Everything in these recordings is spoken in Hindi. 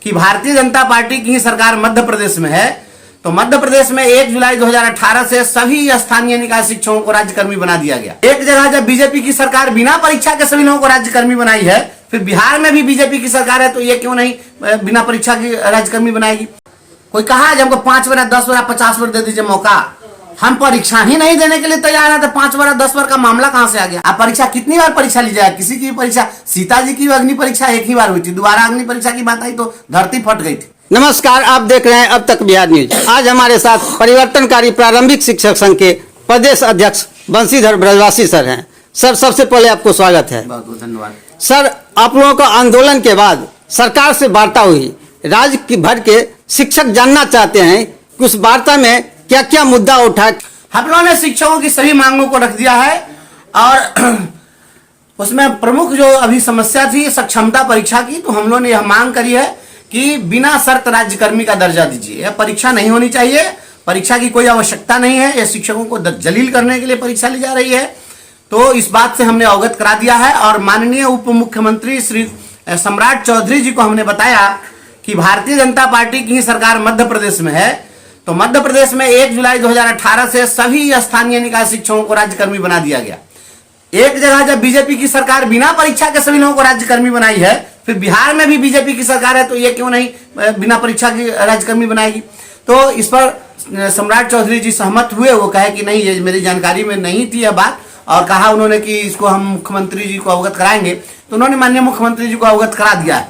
कि भारतीय जनता पार्टी की ही सरकार मध्य प्रदेश में है, तो मध्य प्रदेश में 1 जुलाई 2018 से सभी स्थानीय निकाय शिक्षकों को राज्यकर्मी बना दिया गया। एक जगह जब बीजेपी की सरकार बिना परीक्षा के सभी लोगों को राज्यकर्मी बनाई है, फिर बिहार में भी बीजेपी की सरकार है, तो ये क्यों नहीं बिना परीक्षा की राज्यकर्मी बनाएगी? कोई कहा जब हमको 5 बार 10 बार 50 बार दे दीजिए मौका, हम परीक्षा ही नहीं देने के लिए तैयार है, तो 5 बार 10 बार का मामला कहां से आ गया? आप परीक्षा कितनी बार परीक्षा लीजिएगा? किसी की परीक्षा, सीता जी की अग्नि परीक्षा एक ही बार हुई थी, दोबारा अग्नि परीक्षा की बात आई तो धरती फट गई थी। नमस्कार, आप देख रहे हैं अब तक बिहार न्यूज। आज हमारे साथ परिवर्तनकारी प्रारंभिक शिक्षक संघ के प्रदेश अध्यक्ष बंशीधर ब्रजवासी सर हैं। सर, सबसे पहले आपको स्वागत है। बहुत बहुत धन्यवाद। सर, आप लोगों का आंदोलन के बाद सरकार से वार्ता हुई, राज्य भर के शिक्षक जानना चाहते हैं कि उस वार्ता में क्या क्या मुद्दा उठा। हम लोगों ने शिक्षकों की सभी मांगों को रख दिया है और उसमें प्रमुख जो अभी समस्या थी सक्षमता परीक्षा की, तो हम लोगों ने यह मांग करी है कि बिना शर्त राज्यकर्मी का दर्जा दीजिए। यह परीक्षा नहीं होनी चाहिए, परीक्षा की कोई आवश्यकता नहीं है, यह शिक्षकों को जलील करने के लिए परीक्षा ली जा रही है। तो इस बात से हमने अवगत करा दिया है और माननीय उप मुख्यमंत्री श्री सम्राट चौधरी जी को हमने बताया कि भारतीय जनता पार्टी की ही सरकार मध्य प्रदेश में है, तो मध्य प्रदेश में 1 जुलाई 2018 से सभी स्थानीय निकाय शिक्षकों को राज्यकर्मी बना दिया गया। एक जगह जब बीजेपी की सरकार बिना परीक्षा के सभी लोगों को राज्यकर्मी बनाई है, फिर बिहार में भी बीजेपी की सरकार है, तो ये क्यों नहीं बिना परीक्षा की राज्यकर्मी बनाएगी? तो इस पर सम्राट चौधरी जी सहमत हुए। वो कहे कि नहीं, ये मेरी जानकारी में नहीं थी यह बात, और कहा उन्होंने कि इसको हम मुख्यमंत्री जी को अवगत कराएंगे। तो उन्होंने माननीय मुख्यमंत्री जी को अवगत करा दिया है।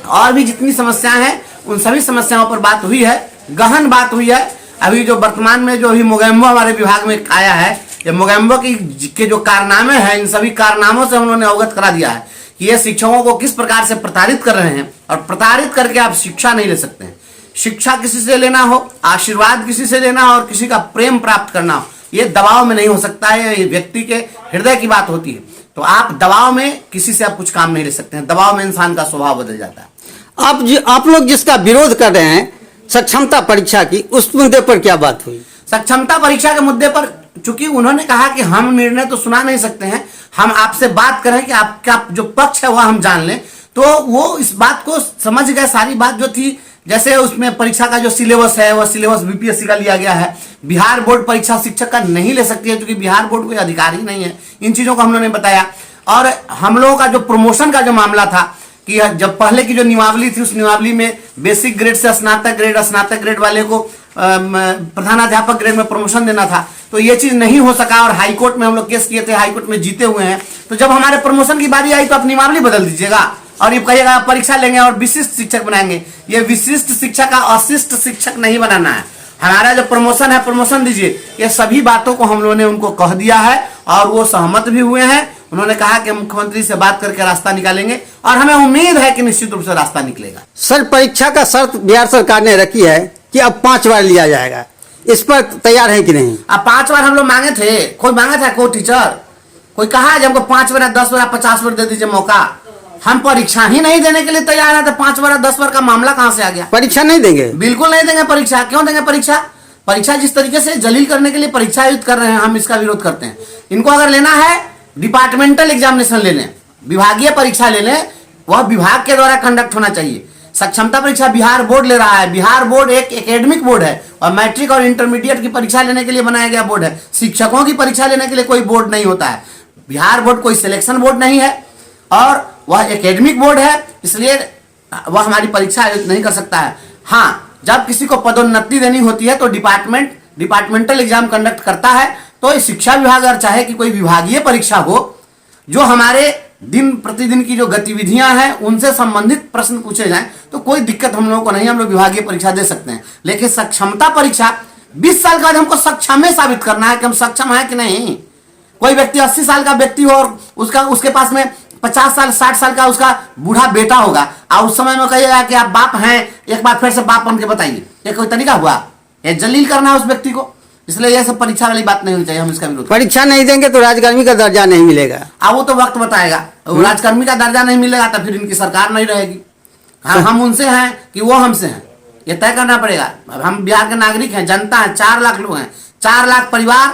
और भी जितनी समस्याएं हैं उन सभी समस्याओं पर बात हुई है, गहन बात हुई है। अभी जो वर्तमान में जो अभी मोगेम्बो हमारे विभाग में आया है, ये मोगेम्बो के जो कारनामे हैं, इन सभी कारनामों से उन्होंने अवगत करा दिया है कि ये शिक्षकों को किस प्रकार से प्रताड़ित कर रहे हैं, और प्रताड़ित करके आप शिक्षा नहीं ले सकते हैं। शिक्षा किसी से लेना हो, आशीर्वाद किसी से लेना हो और किसी का प्रेम प्राप्त करना हो, ये दबाव में नहीं हो सकता है, ये व्यक्ति के हृदय की बात होती है। तो आप दबाव में किसी से आप कुछ काम नहीं ले सकते हैं, दबाव में इंसान का स्वभाव बदल जाता है। आप लोग जिसका विरोध कर रहे हैं सक्षमता परीक्षा की, उस मुद्दे पर क्या बात हुई? सक्षमता परीक्षा के मुद्दे पर चूंकि उन्होंने कहा कि हम निर्णय तो सुना नहीं सकते हैं, हम आपसे बात करें कि आपका जो पक्ष है वह हम जान लें, तो वो इस बात को समझ गए। सारी बात जो थी, जैसे उसमें परीक्षा का जो सिलेबस है वह सिलेबस बीपीएससी का लिया गया है, बिहार बोर्ड परीक्षा शिक्षक का नहीं ले सकती है क्योंकि बिहार बोर्ड कोई अधिकारी नहीं है। इन चीजों को हम लोगों ने बताया। और हम लोगों का जो प्रमोशन का जो मामला था कि जब पहले की जो नियमावली थी, उस नियमावली में बेसिक ग्रेड से स्नातक ग्रेड वाले को प्रधानाध्यापक ग्रेड में प्रमोशन देना था, तो ये चीज नहीं हो सका और हाईकोर्ट में हम लोग केस किए थे, हाईकोर्ट में जीते हुए हैं। तो जब हमारे प्रमोशन की बारी आई तो आप नियमावली बदल दीजिएगा और ये कहिएगा परीक्षा लेंगे और विशिष्ट शिक्षक बनाएंगे। ये विशिष्ट शिक्षक का अशिष्ट शिक्षक नहीं बनाना है। हमारा जो प्रमोशन है, प्रमोशन दीजिए। ये सभी बातों को हम लोगों ने उनको कह दिया है और वो सहमत भी हुए हैं। उन्होंने कहा कि मुख्यमंत्री से बात करके रास्ता निकालेंगे और हमें उम्मीद है कि निश्चित रूप से रास्ता निकलेगा। सर, परीक्षा का शर्त बिहार सरकार ने रखी है कि अब 5 बार लिया जाएगा, इस पर तैयार है कि नहीं? अब 5 बार हम लोग मांगे थे, कोई मांगा था? कोई टीचर कोई कहा जब हमको 5 बार 10 बार 50 बार दे दीजिए मौका, हम परीक्षा ही नहीं देने के लिए तैयार है, तो 5 बार 10 बार का मामला कहां से आ गया? परीक्षा नहीं देंगे? बिल्कुल नहीं देंगे परीक्षा। क्यों देंगे परीक्षा? परीक्षा जिस तरीके से जलील करने के लिए परीक्षा आयोजित कर रहे हैं, हम इसका विरोध करते हैं। इनको अगर लेना है डिपार्टमेंटल एग्जामिनेशन ले लें, विभागीय परीक्षा ले लें, वह विभाग के द्वारा कंडक्ट होना चाहिए। सक्षमता परीक्षा बिहार बोर्ड ले रहा है। बिहार बोर्ड एक एकेडमिक बोर्ड है और मैट्रिक और इंटरमीडिएट की परीक्षा लेने के लिए बनाया गया बोर्ड है। शिक्षकों की परीक्षा लेने के लिए कोई बोर्ड नहीं होता है। बिहार बोर्ड कोई सिलेक्शन बोर्ड नहीं है और वह एकेडमिक बोर्ड है, इसलिए वह हमारी परीक्षा आयोजित नहीं कर सकता है। हाँ, जब किसी को पदोन्नति देनी होती है तो डिपार्टमेंटल एग्जाम कंडक्ट करता है। तो शिक्षा विभाग अगर चाहे कि कोई विभागीय परीक्षा हो, जो हमारे दिन प्रतिदिन की जो गतिविधियां हैं उनसे संबंधित प्रश्न पूछे जाएं, तो कोई दिक्कत हम लोगों को नहीं, हम लोग विभागीय परीक्षा दे सकते हैं। लेकिन सक्षमता परीक्षा 20 साल के बाद हमको सक्षम साबित करना है कि हम सक्षम है कि नहीं। कोई व्यक्ति 80 साल का व्यक्ति हो और उसके पास में 50 साल 60 साल का उसका बूढ़ा बेटा होगा और उस समय में कहिएगा कि आप बाप हैं, एक बार फिर से बाप बन के बताइए, ये कोई तरीका हुआ? ये जलील करना है उस व्यक्ति को। इसलिए यह सब परीक्षा वाली बात नहीं होनी चाहिए, हम इसका विरोध। परीक्षा नहीं देंगे तो राजकर्मी का दर्जा नहीं मिलेगा। अब वो तो वक्त बताएगा। राजकर्मी का दर्जा नहीं मिलेगा तो फिर इनकी सरकार नहीं रहेगी। हम उनसे हैं कि वो हमसे हैं, ये तय करना पड़ेगा। हम बिहार के नागरिक हैं, जनता है, 4 लाख लोग हैं, 4 लाख परिवार,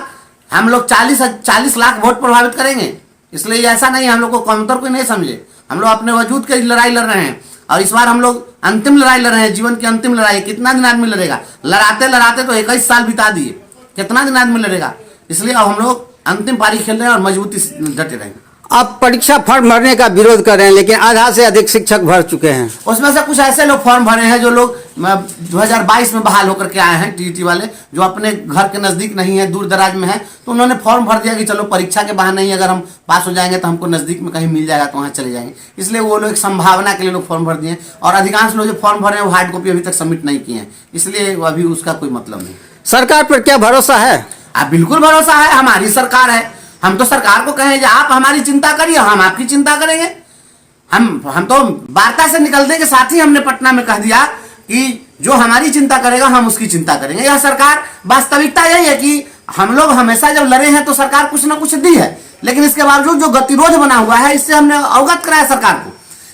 हम लोग 40 लाख वोट प्रभावित करेंगे। इसलिए ऐसा नहीं हम लोग को कमतर कोई नहीं समझे। हम लोग अपने वजूद की लड़ाई लड़ रहे हैं और इस बार हम लोग अंतिम लड़ाई लड़ रहे हैं, जीवन की अंतिम लड़ाई। कितना दिन आदमी लड़ेगा? लड़ाते लड़ाते तो 21 साल बिता दिए, कितना दिन आदमी लड़ेगा? इसलिए अब हम लोग अंतिम पारी खेल रहे हैं और मजबूती से डटे रहेंगे। आप परीक्षा फॉर्म भरने का विरोध कर रहे हैं, लेकिन आधा से अधिक शिक्षक भर चुके हैं। उसमें से कुछ ऐसे लोग फॉर्म भरे हैं जो लोग 2022 में बहाल होकर के आए हैं, टीईटी वाले, जो अपने घर के नज़दीक नहीं है, दूर दराज में है, तो उन्होंने फॉर्म भर दिया कि चलो परीक्षा के बहाने ही अगर हम पास हो जाएंगे तो हमको नज़दीक में कहीं मिल जाएगा तो वहाँ चले जाएंगे। इसलिए वो लोग एक संभावना के लिए लोग फॉर्म भर दिए, और अधिकांश लोग जो फॉर्म भरे हैं वो हार्ड कॉपी अभी तक सबमिट नहीं किए हैं, इसलिए अभी उसका कोई मतलब नहीं। सरकार पर क्या भरोसा है? आप बिल्कुल भरोसा है, हमारी सरकार है। हम तो सरकार को कहें आप हमारी चिंता करिए, हम आपकी चिंता करेंगे। हम तो वार्ता से निकलने के साथ ही हमने पटना में कह दिया कि जो हमारी चिंता करेगा हम उसकी चिंता करेंगे। यह सरकार, वास्तविकता यही है कि हम लोग हमेशा जब लड़े हैं तो सरकार कुछ ना कुछ दी है, लेकिन इसके बावजूद जो गतिरोध बना हुआ है इससे हमने अवगत कराया सरकार को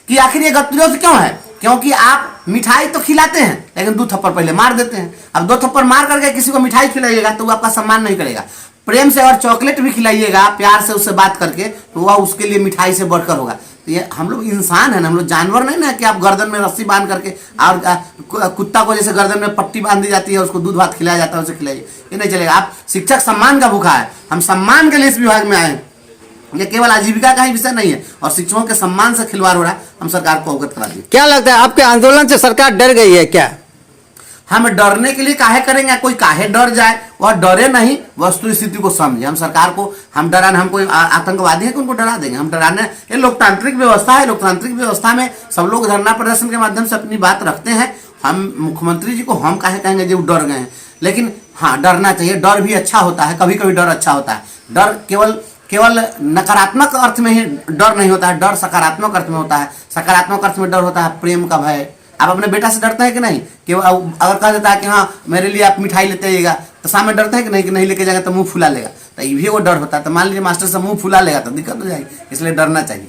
कि आखिर ये गतिरोध क्यों है। क्योंकि आप मिठाई तो खिलाते हैं लेकिन 2 थप्पड़ पहले मार देते हैं। अब 2 थप्पड़ मार करके किसी को मिठाई खिलाइएगा तो वो आपका सम्मान नहीं करेगा। प्रेम से और चॉकलेट भी खिलाइएगा, प्यार से उससे बात करके, तो वह उसके लिए मिठाई से बढ़कर होगा। तो ये हम लोग इंसान है ना, हम लोग जानवर नहीं ना कि आप गर्दन में रस्सी बांध करके, और कुत्ता को जैसे गर्दन में पट्टी बांध दी जाती है उसको दूध भात खिलाया जाता है उसे खिलाइए, ये नहीं चलेगा। आप शिक्षक सम्मान का भूखा है, हम सम्मान के लिए इस विभाग में आए हैं। ये केवल आजीविका का ही विषय नहीं है, और शिक्षकों के सम्मान से खिलवाड़ हो रहा है, हम सरकार को अवगत करा दिए। क्या लगता है आपके आंदोलन से सरकार डर गई है क्या? हम डरने के लिए काहे करेंगे? कोई काहे डर जाए? वह डरे नहीं, वस्तु स्थिति को समझे। हम सरकार को हम डराने, हम कोई आतंकवादी है कि उनको डरा देंगे? हम डराने, ये लोकतांत्रिक व्यवस्था है। लोकतांत्रिक व्यवस्था में सब लोग धरना प्रदर्शन के माध्यम से अपनी बात रखते हैं। हम मुख्यमंत्री जी को हम काहे कहेंगे जो डर गए हैं? लेकिन हाँ, डरना चाहिए। डर भी अच्छा होता है, कभी कभी डर अच्छा होता है। डर केवल नकारात्मक अर्थ में ही डर नहीं होता है, डर सकारात्मक अर्थ में होता है। सकारात्मक अर्थ में डर होता है प्रेम का भय। आप अपने बेटा से डरते हैं कि नहीं? कि अगर कह देता है कि हाँ मेरे लिए आप मिठाई लेते आइएगा, तो सामने डरते हैं कि नहीं लेके जाएगा तो मुंह फुला लेगा, तो ये भी वो डर होता है। तो मान लीजिए मास्टर से मुंह फुला लेगा तो दिक्कत हो जाएगी, इसलिए डरना चाहिए।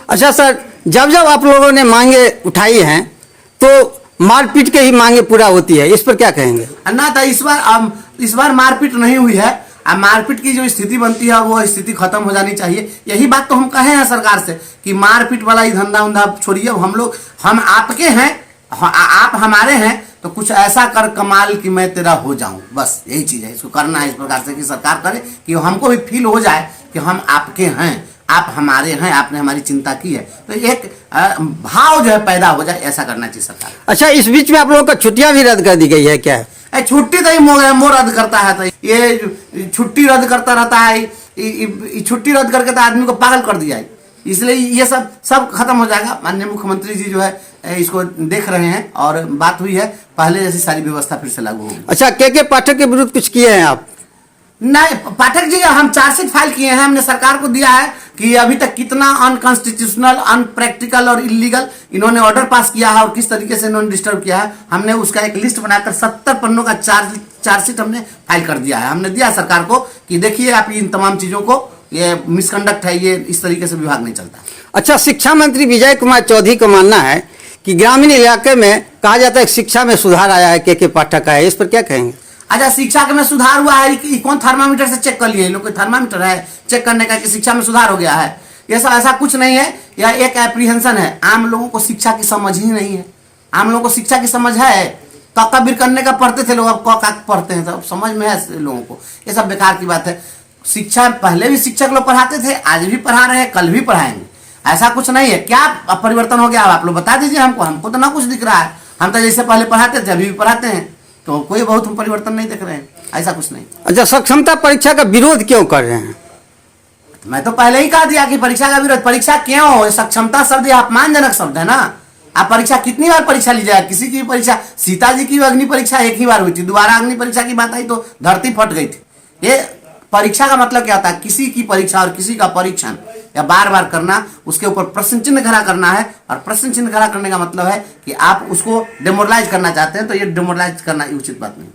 अच्छा सर, जब आप लोगों ने मांगे उठाई हैं तो मारपीट के ही मांगे पूरा होती है, इस पर क्या कहेंगे? ना था, इस बार मारपीट नहीं हुई है। अब मारपीट की जो स्थिति बनती है वो स्थिति खत्म हो जानी चाहिए। यही बात तो हम कहे हैं सरकार से कि मारपीट वाला ही धंधा उंधा छोड़िए। हम आपके हैं, आप हमारे हैं, तो कुछ ऐसा कर कमाल कि मैं तेरा हो जाऊं, बस यही चीज है। इसको करना है इस प्रकार से कि सरकार करे कि हमको भी फील हो जाए कि हम आपके हैं, आप हमारे हैं, आपने हमारी चिंता की है, तो एक भाव जो है पैदा हो जाए, ऐसा करना चाहिए सरकार। अच्छा, इस बीच में आप लोगों का छुट्टियां भी रद्द कर दी गई है क्या? छुट्टी तो मोह रद्द करता है, तो ये छुट्टी रद्द करता रहता है। छुट्टी रद्द करके तो आदमी को पागल कर दिया है। इसलिए ये सब खत्म हो जाएगा। माननीय मुख्यमंत्री जी जो है इसको देख रहे हैं और बात हुई है, पहले जैसी सारी व्यवस्था फिर से लागू होगी। अच्छा, के पाठक के विरुद्ध कुछ किए हैं आप? नहीं, पाठक जी हम चार्जशीट फाइल किए हैं। हमने सरकार को दिया है कि अभी तक कितना अनकॉन्स्टिट्यूशनल, अनप्रैक्टिकल और इलीगल इन्होंने ऑर्डर पास किया है और किस तरीके से इन्होंने डिस्टर्ब किया है। हमने उसका एक लिस्ट बनाकर 70 पन्नों का चार्जशीट हमने फाइल कर दिया है। हमने दिया सरकार को कि देखिए आप इन तमाम चीजों को, ये मिसकंडक्ट है, ये इस तरीके से विभाग नहीं चलता। अच्छा, शिक्षा मंत्री विजय कुमार चौधरी का मानना है कि ग्रामीण इलाके में कहा जाता है शिक्षा में सुधार आया है, के पाठक आया है, इस पर क्या कहेंगे? अच्छा, शिक्षा के में सुधार हुआ है कि कौन थर्मामीटर से चेक कर लिए? लोग कोई थर्मामीटर है चेक करने का कि शिक्षा में सुधार हो गया है? ये सब ऐसा कुछ नहीं है। यह एक एप्रीहेंशन है। आम लोगों को शिक्षा की समझ ही नहीं है। आम लोगों को शिक्षा की समझ है, काका बिर करने का पढ़ते थे लोग, अब का पढ़ते हैं, सब समझ में है लोगों को। ये सब बेकार की बात है। शिक्षा पहले भी शिक्षक लोग पढ़ाते थे, आज भी पढ़ा रहे हैं, कल भी पढ़ाएंगे। ऐसा कुछ नहीं है। क्या परिवर्तन हो गया आप लोग बता दीजिए हमको तो ना कुछ दिख रहा है। हम तो जैसे पहले पढ़ाते थे अभी भी पढ़ाते हैं, तो कोई बहुत हम परिवर्तन नहीं देख रहे हैं, ऐसा कुछ नहीं। अच्छा, सक्षमता परीक्षा का विरोध क्यों कर रहे हैं? मैं तो पहले ही कहा दिया कि परीक्षा का विरोध। परीक्षा क्यों? सक्षमता शब्द अपमानजनक शब्द है ना। आप परीक्षा कितनी बार परीक्षा लीजिएगा? किसी की परीक्षा, सीता जी की अग्नि परीक्षा एक ही बार हुई थी, दोबारा अग्नि परीक्षा की बात आई तो धरती फट गई थी। ये परीक्षा का मतलब क्या होता है? किसी की परीक्षा और किसी का परीक्षण या बार बार करना, उसके ऊपर प्रश्न चिन्ह खड़ा करना है। और प्रश्न चिन्ह खड़ा करने का मतलब है कि आप उसको डिमोरलाइज करना चाहते हैं, तो ये डिमोरलाइज करना उचित बात नहीं।